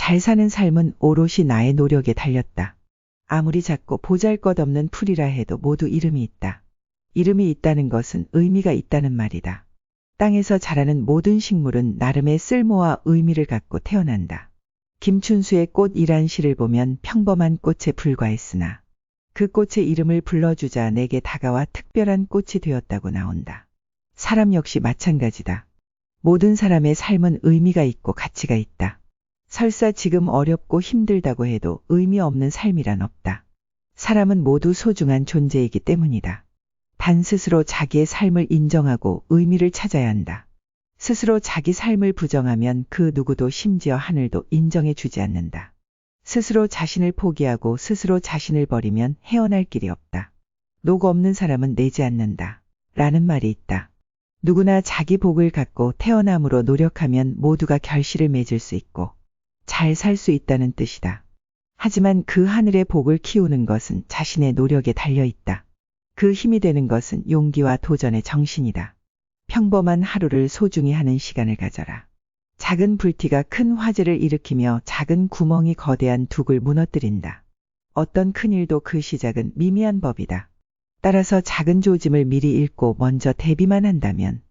잘 사는 삶은 오롯이 나의 노력에 달렸다. 아무리 작고 보잘것없는 풀이라 해도 모두 이름이 있다. 이름이 있다는 것은 의미가 있다는 말이다. 땅에서 자라는 모든 식물은 나름의 쓸모와 의미를 갖고 태어난다. 김춘수의 꽃이란 시를 보면 평범한 꽃에 불과했으나 그 꽃의 이름을 불러주자 내게 다가와 특별한 꽃이 되었다고 나온다. 사람 역시 마찬가지다. 모든 사람의 삶은 의미가 있고 가치가 있다. 설사 지금 어렵고 힘들다고 해도 의미 없는 삶이란 없다. 사람은 모두 소중한 존재이기 때문이다. 단 스스로 자기의 삶을 인정하고 의미를 찾아야 한다. 스스로 자기 삶을 부정하면 그 누구도 심지어 하늘도 인정해 주지 않는다. 스스로 자신을 포기하고 스스로 자신을 버리면 헤어날 길이 없다. 녹 없는 사람은 내지 않는다. 라는 말이 있다. 누구나 자기 복을 갖고 태어남으로 노력하면 모두가 결실을 맺을 수 있고 잘 살 수 있다는 뜻이다. 하지만 그 하늘의 복을 키우는 것은 자신의 노력에 달려 있다. 그 힘이 되는 것은 용기와 도전의 정신이다. 평범한 하루를 소중히 하는 시간을 가져라. 작은 불티가 큰 화재를 일으키며 작은 구멍이 거대한 둑을 무너뜨린다. 어떤 큰 일도 그 시작은 미미한 법이다. 따라서 작은 조짐을 미리 읽고 먼저 대비만 한다면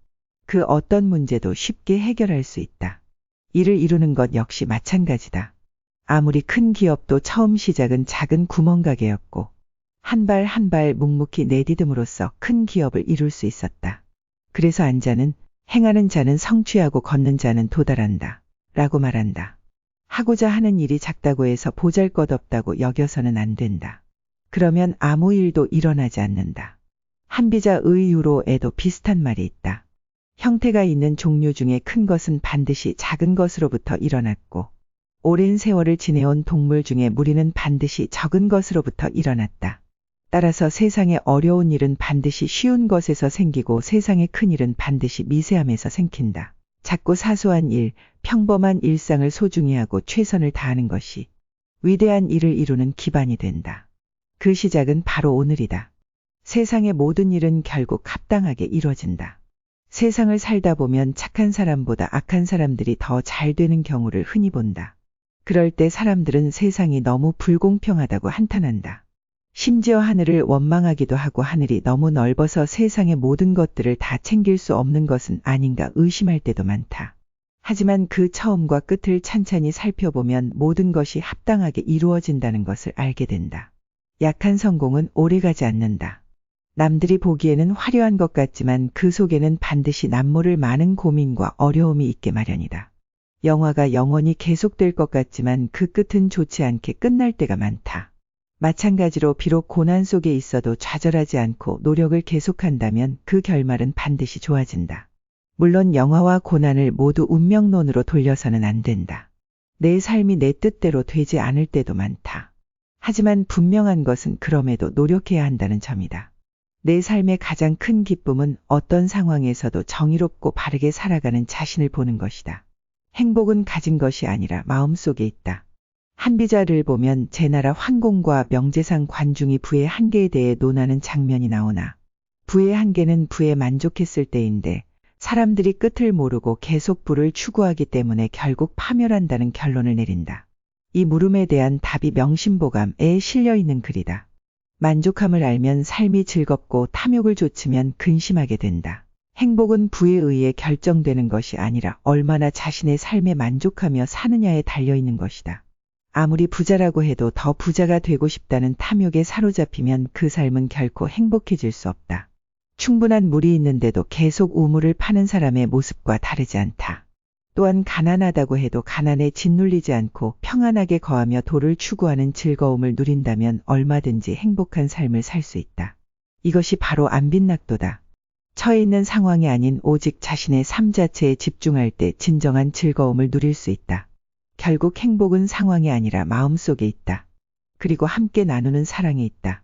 그 어떤 문제도 쉽게 해결할 수 있다. 일을 이루는 것 역시 마찬가지다. 아무리 큰 기업도 처음 시작은 작은 구멍가게였고 한 발 한 발 묵묵히 내디듬으로써 큰 기업을 이룰 수 있었다. 그래서 안자는 행하는 자는 성취하고 걷는 자는 도달한다. 라고 말한다. 하고자 하는 일이 작다고 해서 보잘것없다고 여겨서는 안 된다. 그러면 아무 일도 일어나지 않는다. 한비자의유로에도 비슷한 말이 있다. 형태가 있는 종류 중에 큰 것은 반드시 작은 것으로부터 일어났고 오랜 세월을 지내온 동물 중에 무리는 반드시 적은 것으로부터 일어났다. 따라서 세상에 어려운 일은 반드시 쉬운 것에서 생기고 세상의 큰 일은 반드시 미세함에서 생긴다. 작고 사소한 일, 평범한 일상을 소중히 하고 최선을 다하는 것이 위대한 일을 이루는 기반이 된다. 그 시작은 바로 오늘이다. 세상의 모든 일은 결국 합당하게 이루어진다. 세상을 살다 보면 착한 사람보다 악한 사람들이 더 잘 되는 경우를 흔히 본다. 그럴 때 사람들은 세상이 너무 불공평하다고 한탄한다. 심지어 하늘을 원망하기도 하고 하늘이 너무 넓어서 세상의 모든 것들을 다 챙길 수 없는 것은 아닌가 의심할 때도 많다. 하지만 그 처음과 끝을 찬찬히 살펴보면 모든 것이 합당하게 이루어진다는 것을 알게 된다. 약한 성공은 오래가지 않는다. 남들이 보기에는 화려한 것 같지만 그 속에는 반드시 남모를 많은 고민과 어려움이 있게 마련이다. 영화가 영원히 계속될 것 같지만 그 끝은 좋지 않게 끝날 때가 많다. 마찬가지로 비록 고난 속에 있어도 좌절하지 않고 노력을 계속한다면 그 결말은 반드시 좋아진다. 물론 영화와 고난을 모두 운명론으로 돌려서는 안 된다. 내 삶이 내 뜻대로 되지 않을 때도 많다. 하지만 분명한 것은 그럼에도 노력해야 한다는 점이다. 내 삶의 가장 큰 기쁨은 어떤 상황에서도 정의롭고 바르게 살아가는 자신을 보는 것이다. 행복은 가진 것이 아니라 마음속에 있다. 한비자를 보면 제나라 황공과 명제상 관중이 부의 한계에 대해 논하는 장면이 나오나 부의 한계는 부에 만족했을 때인데 사람들이 끝을 모르고 계속 부를 추구하기 때문에 결국 파멸한다는 결론을 내린다. 이 물음에 대한 답이 명심보감에 실려 있는 글이다. 만족함을 알면 삶이 즐겁고 탐욕을 좇으면 근심하게 된다. 행복은 부에 의해 결정되는 것이 아니라 얼마나 자신의 삶에 만족하며 사느냐에 달려있는 것이다. 아무리 부자라고 해도 더 부자가 되고 싶다는 탐욕에 사로잡히면 그 삶은 결코 행복해질 수 없다. 충분한 물이 있는데도 계속 우물을 파는 사람의 모습과 다르지 않다. 또한 가난하다고 해도 가난에 짓눌리지 않고 평안하게 거하며 도를 추구하는 즐거움을 누린다면 얼마든지 행복한 삶을 살 수 있다. 이것이 바로 안빈낙도다. 처해 있는 상황이 아닌 오직 자신의 삶 자체에 집중할 때 진정한 즐거움을 누릴 수 있다. 결국 행복은 상황이 아니라 마음속에 있다. 그리고 함께 나누는 사랑에 있다.